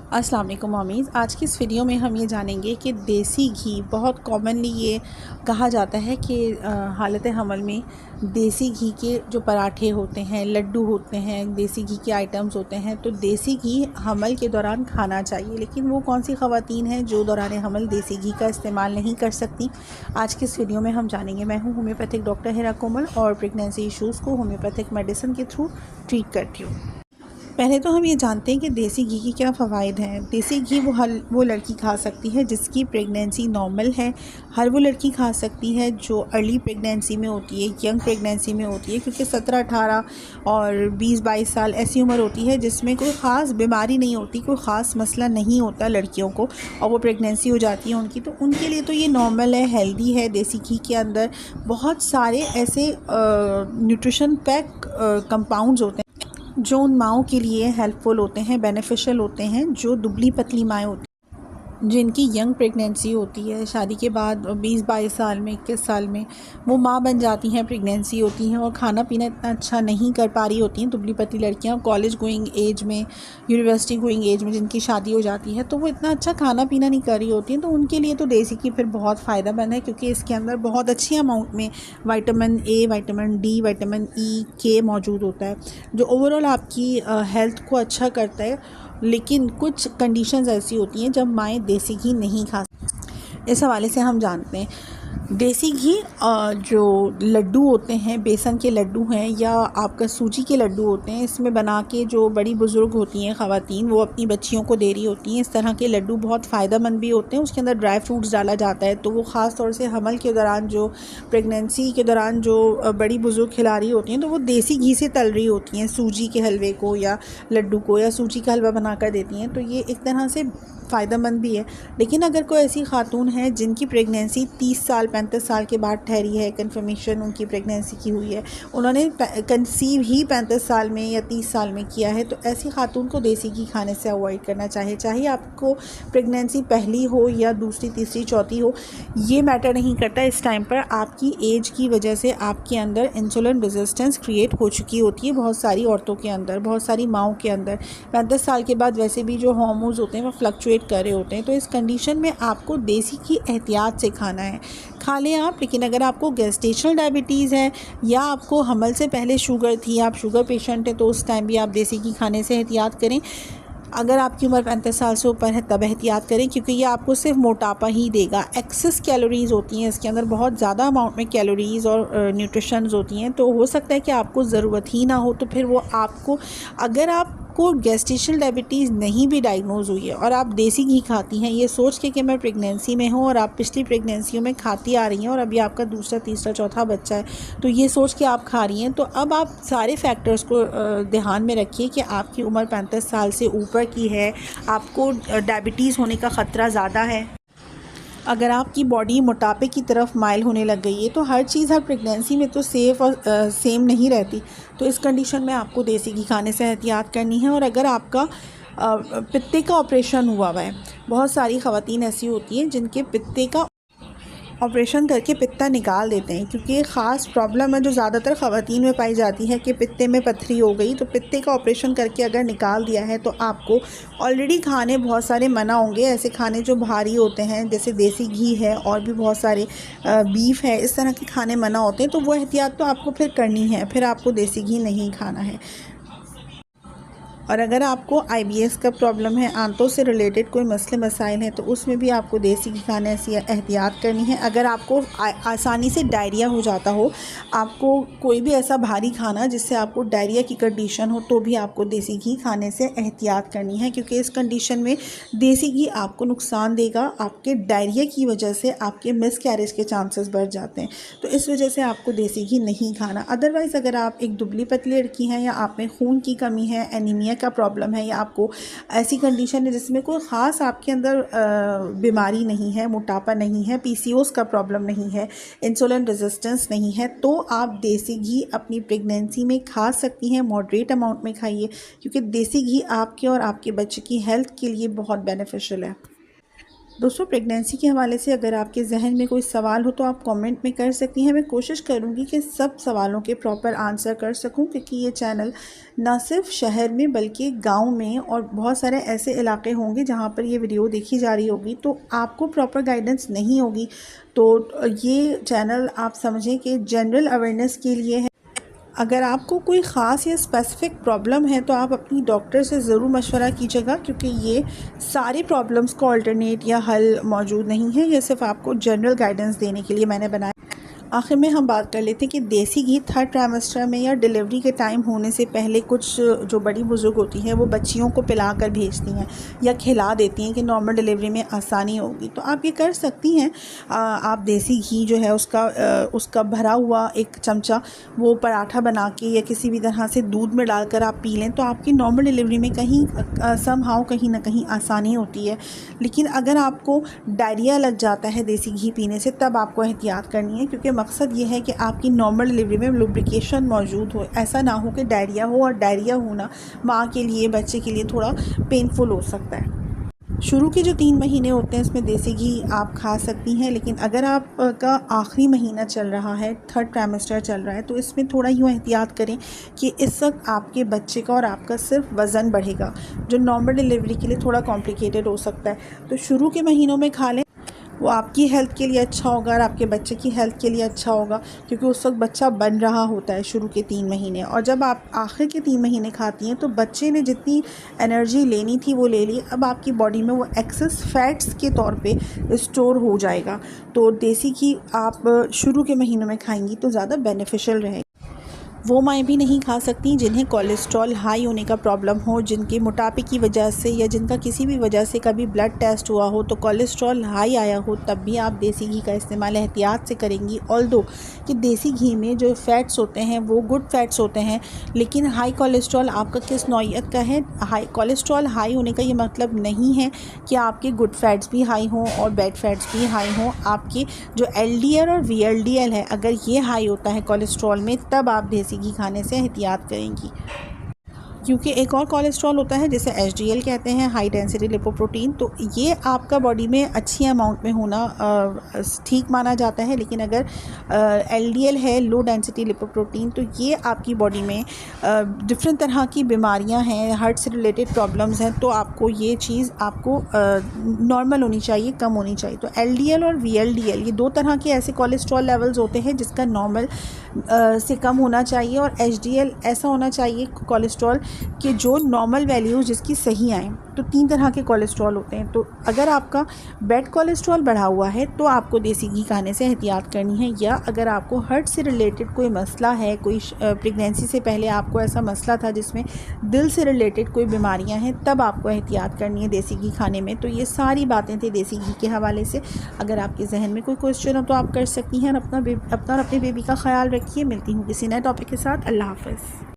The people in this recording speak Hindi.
अस्सलाम वालेकुम मम्मीज़। आज की इस वीडियो में हम ये जानेंगे कि देसी घी बहुत कॉमनली ये कहा जाता है कि हालत हमल में देसी घी के जो पराठे होते हैं, लड्डू होते हैं, देसी घी के आइटम्स होते हैं, तो देसी घी हमल के दौरान खाना चाहिए। लेकिन वो कौन सी ख़वातीन हैं जो दौरान हमल देसी घी का इस्तेमाल नहीं कर सकती? आज की इस वीडियो में हम जानेंगे। मैं हूँ होम्योपैथिक डॉक्टर हिरा कोमल और प्रेगनेंसी इशूज़ को होम्योपैथिक मेडिसिन के थ्रू ट्रीट करती हूँ। पहले तो हम ये जानते हैं कि देसी घी के क्या फ़वाइद हैं। देसी घी वो लड़की खा सकती है जिसकी प्रेगनेंसी नॉर्मल है। हर वो लड़की खा सकती है जो अर्ली प्रेगनेंसी में होती है, यंग प्रेगनेंसी में होती है, क्योंकि 17-18 और 20-22 साल ऐसी उम्र होती है जिसमें कोई ख़ास बीमारी नहीं होती, कोई ख़ास मसला नहीं होता लड़कियों को, और वो प्रेगनेंसी हो जाती है उनकी, तो उनके लिए तो ये नॉर्मल है, हेल्दी है। देसी घी के अंदर बहुत सारे ऐसे न्यूट्रिशन पैक कंपाउंड्स होते हैं जो उन माओं के लिए हेल्पफुल होते हैं, बेनिफिशियल होते हैं, जो दुबली पतली माएँ होती हैं, जिनकी यंग प्रेगनेंसी होती है, शादी के बाद 20-22 साल में, 21 साल में वो माँ बन जाती हैं, प्रेगनेंसी होती हैं और खाना पीना इतना अच्छा नहीं कर पा रही होती हैं दुबली पतली लड़कियाँ। कॉलेज गोइंग एज में, यूनिवर्सिटी गोइंग एज में जिनकी शादी हो जाती है, तो वो इतना अच्छा खाना पीना नहीं कर रही होती हैं, तो उनके लिए तो देसी घी फिर बहुत फ़ायदेमंद है, क्योंकि इसके अंदर बहुत अच्छी अमाउंट में vitamin A, vitamin D, vitamin E, के मौजूद होता है, जो ओवरऑल आपकी हेल्थ को अच्छा करता है। लेकिन कुछ कंडीशंस ऐसी होती हैं जब माएँ देसी घी नहीं खा सकती। इस हवाले से हम जानते हैं देसी घी जो लड्डू होते हैं, बेसन के लड्डू हैं या आपका सूजी के लड्डू होते हैं, इसमें बना के जो बड़ी बुज़ुर्ग होती हैं ख़वातीन, वो अपनी बच्चियों को दे रही होती हैं। इस तरह के लड्डू बहुत फ़ायदेमंद भी होते हैं। उसके अंदर ड्राई फ्रूट्स डाला जाता है, तो वो ख़ास तौर से हमल के दौरान, जो प्रेगनेंसी के दौरान जो बड़ी बुज़ुर्ग खिला रही होती हैं, तो वो देसी घी से तल रही होती हैं सूजी के हलवे को या लड्डू को, या सूजी का हलवा बना कर देती हैं, तो ये एक तरह से फ़ायदेमंद भी है। लेकिन अगर कोई ऐसी खातून है जिनकी प्रेगनेंसी 30 साल 35 साल के बाद ठहरी है, कन्फर्मेशन उनकी प्रेगनेंसी की हुई है, उन्होंने कंसीव ही 35 साल में या 30 साल में किया है, तो ऐसी खातून को देसी घी खाने से अवॉइड करना चाहिए। चाहे आपको प्रेगनेंसी पहली हो या दूसरी, तीसरी, चौथी हो, ये मैटर नहीं करता। इस टाइम पर आपकी एज की वजह से आपके अंदर इंसुलिन रेजिस्टेंस क्रिएट हो चुकी होती है बहुत सारी औरतों के अंदर, बहुत सारी माओं के अंदर। 35 साल के बाद वैसे भी जो हार्मोन्स होते हैं वो फ्लक्चुएट कर रहे होते हैं, तो इस कंडीशन में आपको देसी घी एहतियात से खाना है। खा लें आप, लेकिन अगर आपको गेस्टेशनल डायबिटीज़ है या आपको हमल से पहले शुगर थी, आप शुगर पेशेंट हैं, तो उस टाइम भी आप देसी घी खाने से एहतियात करें। अगर आपकी उम्र 35 साल से ऊपर है तब एहतियात करें, क्योंकि ये आपको सिर्फ मोटापा ही देगा। एक्सेस कैलोरीज़ होती हैं इसके अंदर, बहुत ज़्यादा अमाउंट में कैलोरीज़ और न्यूट्रिशंस होती हैं, तो हो सकता है कि आपको ज़रूरत ही ना हो, तो फिर वो आपको, अगर आपको गेस्टेशनल डायबिटीज़ नहीं भी डायग्नोज़ हुई है और आप देसी घी खाती हैं ये सोच के कि मैं प्रेगनेंसी में हूँ, और आप पिछली प्रेगनेंसियों में खाती आ रही हैं और अभी आपका दूसरा, तीसरा, चौथा बच्चा है, तो ये सोच के आप खा रही हैं, तो अब आप सारे फैक्टर्स को ध्यान में रखिए कि आपकी उम्र 35 साल से ऊपर की है, आपको डायबिटीज़ होने का ख़तरा ज़्यादा है, अगर आपकी बॉडी मोटापे की तरफ माइल होने लग गई है, तो हर चीज़ हर प्रेगनेंसी में तो सेफ़ और सेम नहीं रहती। तो इस कंडीशन में आपको देसी घी खाने से एहतियात करनी है। और अगर आपका पित्ते का ऑपरेशन हुआ है, बहुत सारी ख़वातीन ऐसी होती हैं जिनके पित्ते का ऑपरेशन करके पित्ता निकाल देते हैं, क्योंकि ये ख़ास प्रॉब्लम है जो ज़्यादातर ख़वातीन में पाई जाती है कि पित्ते में पत्थरी हो गई, तो पित्ते का ऑपरेशन करके अगर निकाल दिया है तो आपको ऑलरेडी खाने बहुत सारे मना होंगे, ऐसे खाने जो भारी होते हैं, जैसे देसी घी है और भी बहुत सारे बीफ है, इस तरह के खाने मना होते हैं, तो वो एहतियात तो आपको फिर करनी है, फिर आपको देसी घी नहीं खाना है। और अगर आपको IBS का प्रॉब्लम है, आंतों से रिलेटेड कोई मसले मसाइल हैं, तो उसमें भी आपको देसी घी खाने से एहतियात करनी है। अगर आपको आसानी से डायरिया हो जाता हो, आपको कोई भी ऐसा भारी खाना जिससे आपको डायरिया की कंडीशन हो, तो भी आपको देसी घी खाने से एहतियात करनी है, क्योंकि इस कंडीशन में देसी घी आपको नुकसान देगा। आपके डायरिया की वजह से आपके मिसकैरेज के चांसेस बढ़ जाते हैं, तो इस वजह से आपको देसी घी नहीं खाना। अदरवाइज़ अगर आप एक दुबली पतली लड़की हैं या आप में खून की कमी है, एनीमिया का प्रॉब्लम है, या आपको ऐसी कंडीशन है जिसमें कोई ख़ास आपके अंदर बीमारी नहीं है, मोटापा नहीं है, PCOS का प्रॉब्लम नहीं है, इंसुलिन रेजिस्टेंस नहीं है, तो आप देसी घी अपनी प्रेगनेंसी में खा सकती हैं। मॉडरेट अमाउंट में खाइए, क्योंकि देसी घी आपके और आपके बच्चे की हेल्थ के लिए बहुत बेनिफिशियल है। दोस्तों, प्रेगनेंसी के हवाले से अगर आपके जहन में कोई सवाल हो तो आप कमेंट में कर सकती हैं। मैं कोशिश करूंगी कि सब सवालों के प्रॉपर आंसर कर सकूं, क्योंकि ये चैनल ना सिर्फ शहर में बल्कि गांव में और बहुत सारे ऐसे इलाके होंगे जहां पर ये वीडियो देखी जा रही होगी, तो आपको प्रॉपर गाइडेंस नहीं होगी। तो ये चैनल आप समझें कि जनरल अवेयरनेस के लिए है। अगर आपको कोई ख़ास या स्पेसिफ़िक प्रॉब्लम है तो आप अपनी डॉक्टर से ज़रूर मशवरा कीजिएगा, क्योंकि ये सारी प्रॉब्लम्स को अल्टरनेट या हल मौजूद नहीं है। ये सिर्फ आपको जनरल गाइडेंस देने के लिए मैंने बनाया। आखिर में हम बात कर लेते हैं कि देसी घी थर्ड ट्राइमेस्टर में या डिलीवरी के टाइम होने से पहले कुछ जो बड़ी बुज़ुर्ग होती हैं वो बच्चियों को पिला कर भेजती हैं या खिला देती हैं कि नॉर्मल डिलीवरी में आसानी होगी। तो आप ये कर सकती हैं, आप देसी घी जो है उसका भरा हुआ एक चमचा वो पराठा बना के या किसी भी तरह से दूध में डालकर आप पी लें, तो आपकी नॉर्मल डिलीवरी में कहीं समहाउ कहीं ना कहीं आसानी होती है। लेकिन अगर आपको डायरिया लग जाता है देसी घी पीने से, तब आपको एहतियात करनी है, क्योंकि मकसद ये है कि आपकी नॉर्मल डिलीवरी में लुब्रिकेशन मौजूद हो। ऐसा ना हो कि डायरिया हो, और डायरिया होना माँ के लिए, बच्चे के लिए थोड़ा पेनफुल हो सकता है। शुरू के जो 3 महीने होते हैं इसमें देसी घी आप खा सकती हैं, लेकिन अगर आपका आखिरी महीना चल रहा है, थर्ड ट्राइमेस्टर चल रहा है, तो इसमें थोड़ा यूँ एहतियात करें कि इस वक्त आपके बच्चे का और आपका सिर्फ वज़न बढ़ेगा, जो नॉर्मल डिलीवरी के लिए थोड़ा कॉम्प्लिकेटेड हो सकता है। तो शुरू के महीनों में खा लें, वो आपकी हेल्थ के लिए अच्छा होगा और आपके बच्चे की हेल्थ के लिए अच्छा होगा, क्योंकि उस वक्त बच्चा बन रहा होता है शुरू के 3 महीने। और जब आप आखिर के 3 महीने खाती हैं तो बच्चे ने जितनी एनर्जी लेनी थी वो ले ली। अब आपकी बॉडी में वो एक्सेस फैट्स के तौर पे स्टोर हो जाएगा। तो देसी घी आप शुरू के महीनों में खाएंगी तो ज़्यादा बेनिफिशियल रहेगा। वो माएँ भी नहीं खा सकती जिन्हें कोलेस्ट्रॉल हाई होने का प्रॉब्लम हो, जिनके मोटापे की वजह से या जिनका किसी भी वजह से कभी ब्लड टेस्ट हुआ हो तो कोलेस्ट्रॉल हाई आया हो, तब भी आप देसी घी का इस्तेमाल एहतियात से करेंगी। ऑल्दो कि देसी घी में जो फ़ैट्स होते हैं वो गुड फैट्स होते हैं, लेकिन हाई कोलेस्ट्रॉल आपका किस नौइयत का है। हाई कोलेस्ट्रॉल हाई होने का ये मतलब नहीं है कि आपके गुड फैट्स भी हाई हों और बैड फैट्स भी हाई हों। आपके जो LDL और VLDL है, अगर ये हाई होता है कोलेस्ट्रॉल में, तब आप देसी घी खाने से एहतियात करेंगी। क्योंकि एक और कोलेस्ट्रॉल होता है जिसे HDL कहते हैं, हाई डेंसिटी लिपोप्रोटीन। तो ये आपका बॉडी में अच्छी अमाउंट में होना ठीक माना जाता है, लेकिन अगर LDL है, लो डेंसिटी लिपोप्रोटीन, तो ये आपकी बॉडी में डिफरेंट तरह की बीमारियां हैं, हार्ट से रिलेटेड प्रॉब्लम्स हैं, तो आपको ये चीज़ आपको नॉर्मल होनी चाहिए, कम होनी चाहिए। तो LDL और VLDL ये 2 तरह के ऐसे कोलेस्ट्रॉल लेवल्स होते हैं जिसका नॉर्मल से कम होना चाहिए, और HDL ऐसा होना चाहिए कोलेस्ट्रॉल कि जो नॉर्मल वैल्यूज़ जिसकी सही आएँ। तो 3 तरह के कोलेस्ट्रॉल होते हैं। तो अगर आपका बैड कोलेस्ट्रॉल बढ़ा हुआ है तो आपको देसी घी खाने से एहतियात करनी है, या अगर आपको हार्ट से रिलेटेड कोई मसला है, कोई प्रेगनेंसी से पहले आपको ऐसा मसला था जिसमें दिल से रिलेटेड कोई बीमारियां हैं, तब आपको एहतियात करनी है देसी घी खाने में। तो ये सारी बातें थी देसी घी के हवाले से। अगर आपके जहन में कोई क्वेश्चन हो तो आप कर सकती हैं। अपना और अपने बेबी का ख्याल रखिए। मिलती हूँ किसी नए टॉपिक के साथ। अल्लाह हाफ़िज़।